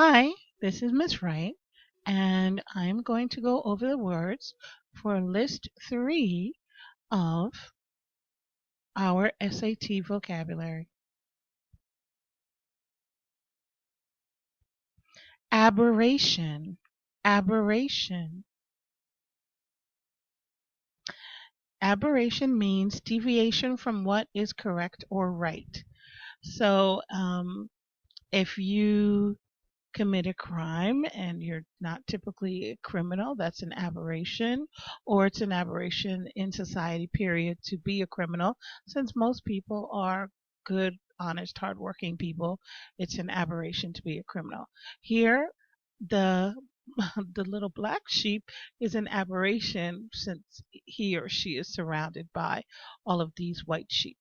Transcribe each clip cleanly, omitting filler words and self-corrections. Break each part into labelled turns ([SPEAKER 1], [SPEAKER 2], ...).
[SPEAKER 1] Hi, this is Miss Wright, and I'm going to go over the words for list 3 of our S.A.T vocabulary. Aberration, aberration. Aberration means deviation from what is correct or right. So, if you commit a crime and you're not typically a criminal, that's an aberration, or it's an aberration in society, period, to be a criminal. Since most people are good, honest, hardworking people, it's an aberration to be a criminal. Here, the the little black sheep is an aberration since he or she is surrounded by all of these white sheep.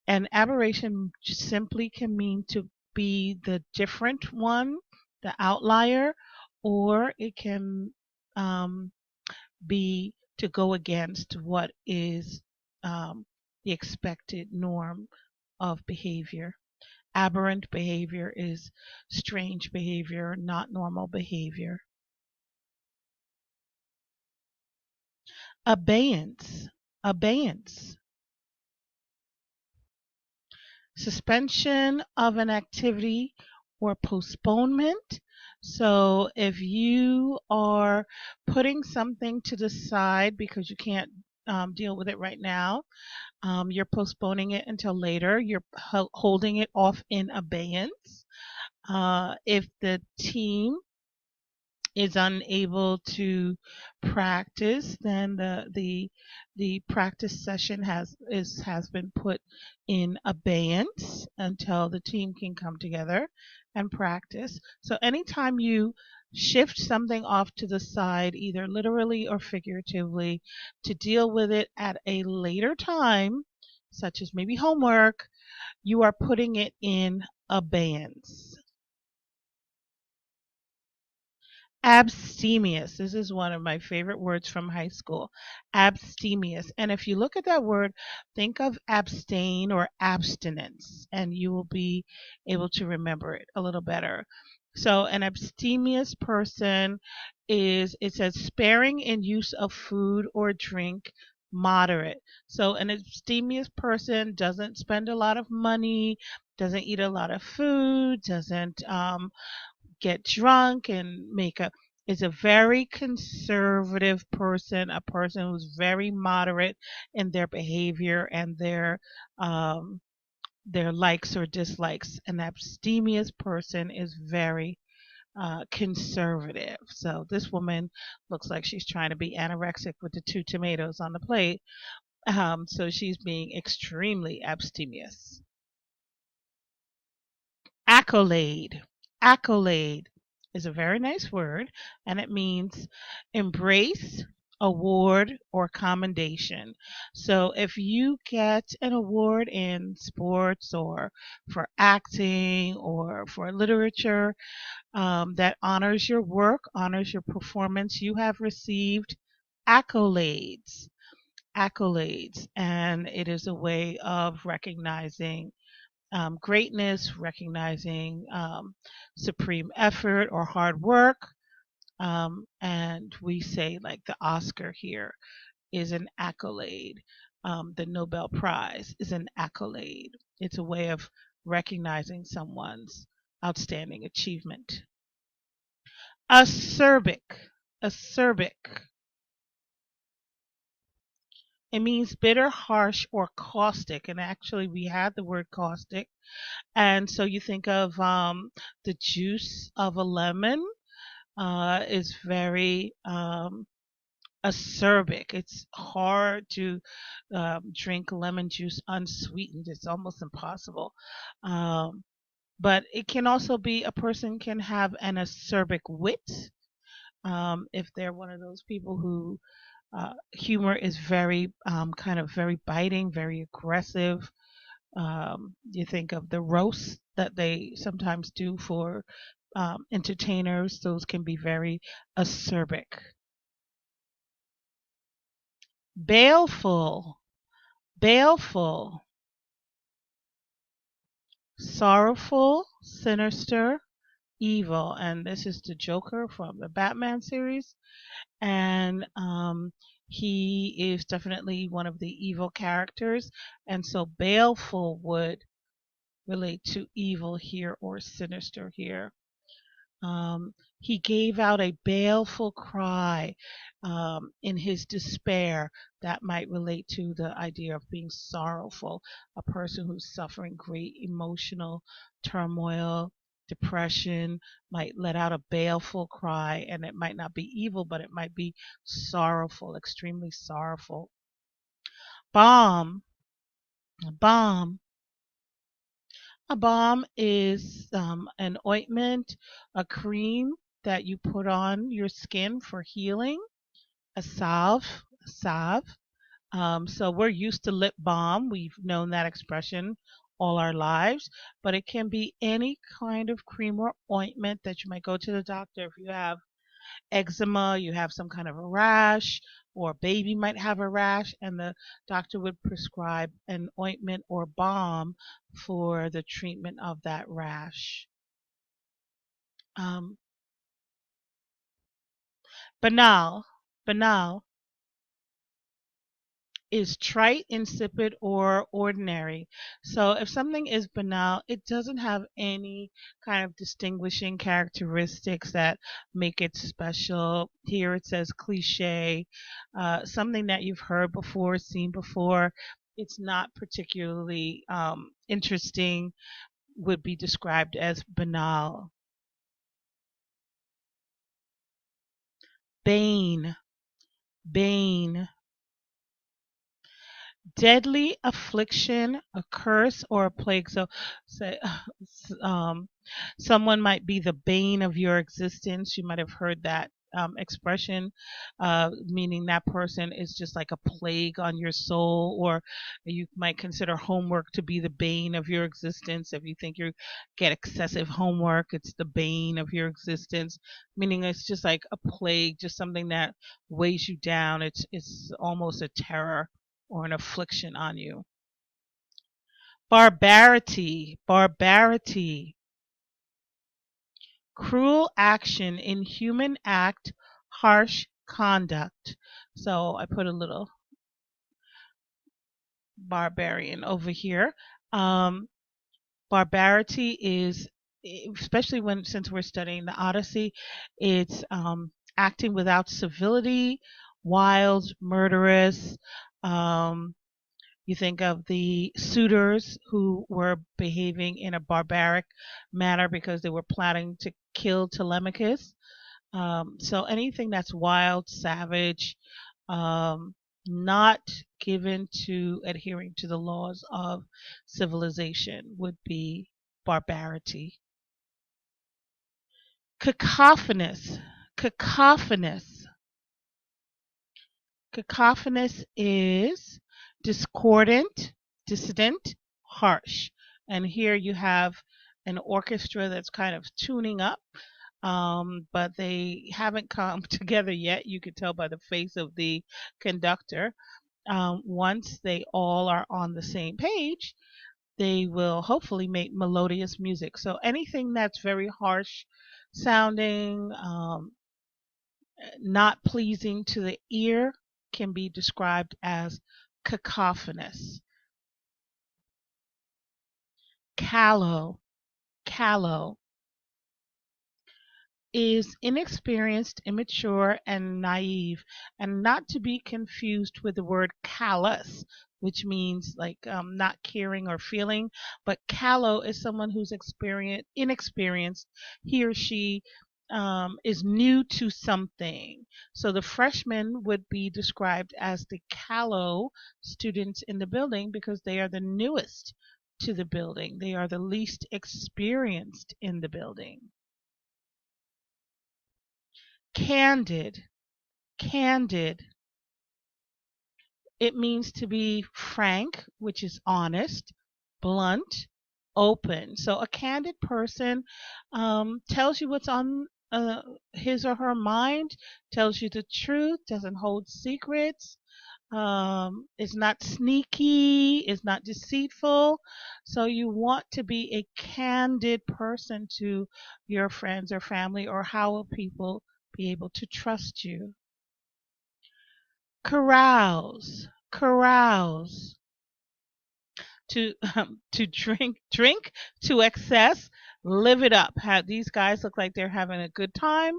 [SPEAKER 1] An aberration simply can mean to be the different one, the outlier, or it can um, be to go against what is the expected norm of behavior. Aberrant behavior is strange behavior, not normal behavior. Abeyance. Abeyance. Suspension of an activity or postponement. So if you are putting something to the side because you can't deal with it right now, you're postponing it until later. You're holding it off in abeyance. If the team is unable to practice, then the practice session has been put in abeyance until the team can come together and practice. So anytime you shift something off to the side, either literally or figuratively, to deal with it at a later time, such as maybe homework, you are putting it in abeyance. Abstemious. This is one of my favorite words from high school. Abstemious. And if you look at that word, think of abstain or abstinence, and you will be able to remember it a little better. So, an abstemious person is, it says, sparing in use of food or drink, moderate. So, an abstemious person doesn't spend a lot of money, doesn't eat a lot of food, doesn't get drunk and make a is a very conservative person, a person who's very moderate in their behavior and their likes or dislikes. An abstemious person is very conservative. So this woman looks like she's trying to be anorexic with the 2 tomatoes on the plate. So she's being extremely abstemious. Accolade. Accolade is a very nice word, and it means embrace, award, or commendation. So if you get an award in sports or for acting or for literature that honors your work, honors your performance, you have received accolades. Accolades, and it is a way of recognizing greatness, recognizing supreme effort or hard work. And we say, like, the Oscar here is an accolade. The Nobel Prize is an accolade. It's a way of recognizing someone's outstanding achievement. Acerbic. Acerbic. It means bitter, harsh, or caustic. And actually, we had the word caustic. And so you think of the juice of a lemon is very acerbic. It's hard to drink lemon juice unsweetened. It's almost impossible. Um, but it can also be a person can have an acerbic wit if they're one of those people who humor is very kind of very biting, very aggressive. You think of the roasts that they sometimes do for entertainers, those can be very acerbic. Baleful, baleful, sorrowful, sinister, evil, and this is the Joker from the Batman series, and he is definitely one of the evil characters, and so Baleful would relate to evil here or sinister here. He gave out a baleful cry in his despair. That might relate to the idea of being sorrowful, a person who's suffering great emotional turmoil, depression, might let out a baleful cry, and it might not be evil, but it might be sorrowful, extremely sorrowful. Balm, balm. A balm is an ointment, a cream that you put on your skin for healing. A salve. So we're used to lip balm. We've known that expression all our lives, but it can be any kind of cream or ointment that you might go to the doctor if you have eczema, you have some kind of a rash, or a baby might have a rash, and the doctor would prescribe an ointment or balm for the treatment of that rash. Um, banal, banal is trite, insipid, or ordinary. So if something is banal, it doesn't have any kind of distinguishing characteristics that make it special. Here it says cliche, something that you've heard before, seen before. It's not particularly interesting, would be described as banal. Bane, bane. Deadly affliction, a curse, or a plague. So, say, um, someone might be the bane of your existence. You might have heard that expression, meaning that person is just like a plague on your soul, or you might consider homework to be the bane of your existence. If you think you get excessive homework, it's the bane of your existence, meaning it's just like a plague, just something that weighs you down. It's almost a terror or an affliction on you. Barbarity, barbarity, cruel action, inhuman act, harsh conduct. So I put a little barbarian over here. Um, Barbarity is, especially when since we're studying the Odyssey, it's acting without civility, wild, murderous. Um, You think of the suitors who were behaving in a barbaric manner because they were planning to kill Telemachus. So anything that's wild, savage, um, not given to adhering to the laws of civilization would be barbarity. Cacophonous, cacophonous. Cacophonous is discordant, dissident, harsh. And here you have an orchestra that's kind of tuning up, but they haven't come together yet. You can tell by the face of the conductor. Once they all are on the same page, they will hopefully make melodious music. So anything that's very harsh sounding, not pleasing to the ear can be described as cacophonous. Callow, callow is inexperienced, immature, and naïve, and not to be confused with the word callous, which means like not caring or feeling. But callow is someone who's inexperienced. He or she is new to something. So the freshmen would be described as the callow students in the building because they are the newest to the building. They are the least experienced in the building. Candid, candid. It means to be frank, which is honest, blunt, open. So a candid person tells you what's on his or her mind, tells you the truth, doesn't hold secrets, It's not sneaky, it's not deceitful. So you want to be a candid person to your friends or family, or how will people be able to trust you? Carouse, carouse. To to drink to excess, live it up. These guys look like they're having a good time.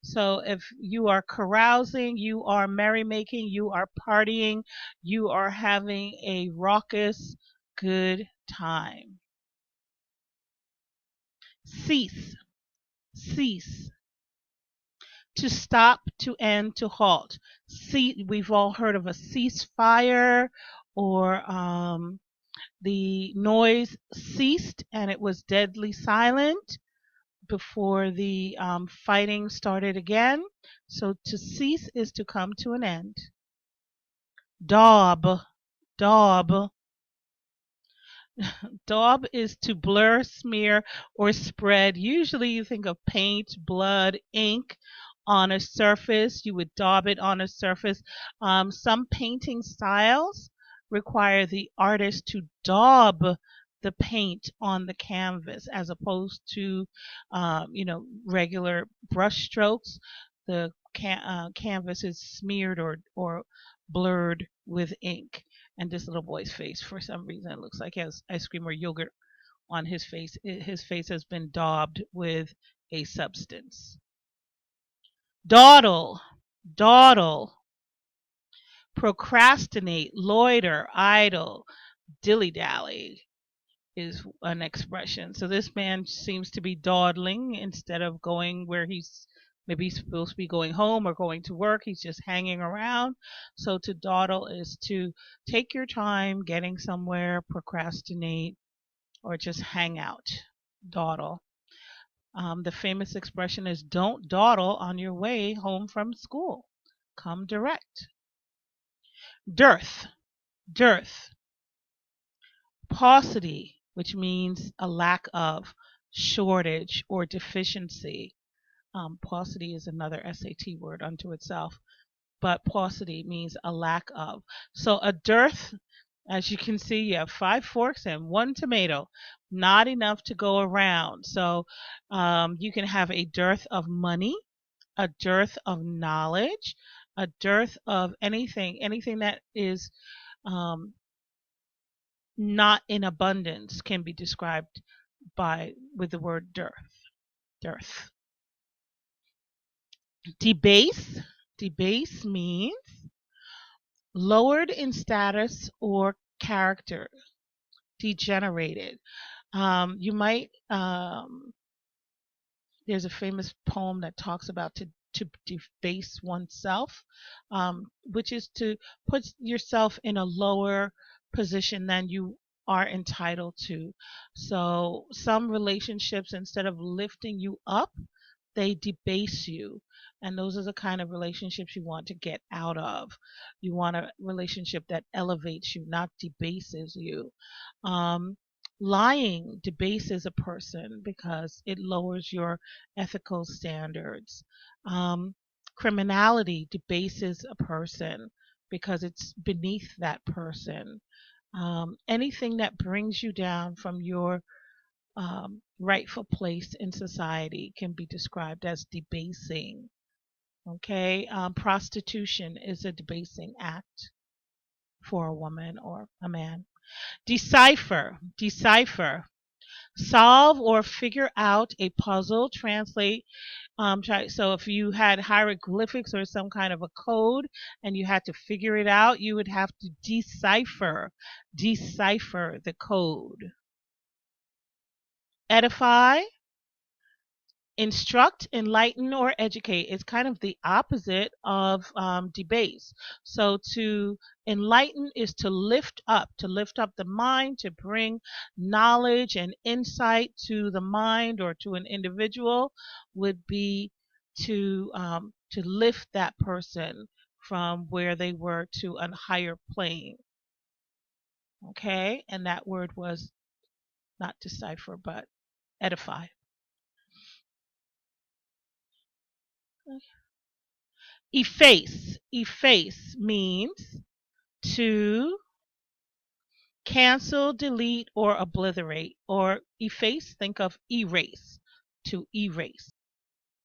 [SPEAKER 1] So if you are carousing, you are merrymaking, you are partying, you are having a raucous good time. Cease, cease. To stop, to end, to halt. See, we've all heard of a ceasefire, or the noise ceased and it was deadly silent before the fighting started again. So to cease is to come to an end. Daub, daub. Daub is to blur, smear, or spread. Usually you think of paint, blood, ink on a surface. You would daub it on a surface. Some painting styles require the artist to daub the paint on the canvas as opposed to, regular brush strokes. The canvas is smeared or blurred with ink. And this little boy's face, for some reason, it looks like he has ice cream or yogurt on his face. His face has been daubed with a substance. Dawdle, dawdle. Procrastinate, loiter, idle, dilly dally is an expression. So this man seems to be dawdling instead of going where maybe he's supposed to be going home or going to work. He's just hanging around. So to dawdle is to take your time getting somewhere, procrastinate, or just hang out. Dawdle. The famous expression is don't dawdle on your way home from school. Come direct. Dearth. Dearth. Paucity, which means a lack of, shortage, or deficiency. Paucity is another S.A.T word unto itself, but paucity means a lack of. So a dearth, as you can see, you have 5 forks and 1 tomato, not enough to go around. So you can have a dearth of money, a dearth of knowledge, a dearth of anything that is um, not in abundance can be described with the word dearth. Dearth. Debase. Debase means lowered in status or character, degenerated. You might There's a famous poem that talks about to debase oneself, which is to put yourself in a lower position than you are entitled to. So some relationships, instead of lifting you up, they debase you. And those are the kind of relationships you want to get out of. You want a relationship that elevates you, not debases you. Um, Lying debases a person because it lowers your ethical standards. Criminality debases a person because it's beneath that person. Anything that brings you down from your rightful place in society can be described as debasing. Okay, prostitution is a debasing act for a woman or a man. Decipher, decipher. Solve or figure out a puzzle, translate. So if you had hieroglyphics or some kind of a code and you had to figure it out, you would have to decipher the code. Edify, instruct, enlighten, or educate is kind of the opposite of debase. So to enlighten is to lift up the mind, to bring knowledge and insight to the mind or to an individual would be to lift that person from where they were to a higher plane. Okay, and that word was not decipher, but edify. Efface. Efface means To cancel, delete, or obliterate, or efface, think of erase. To erase.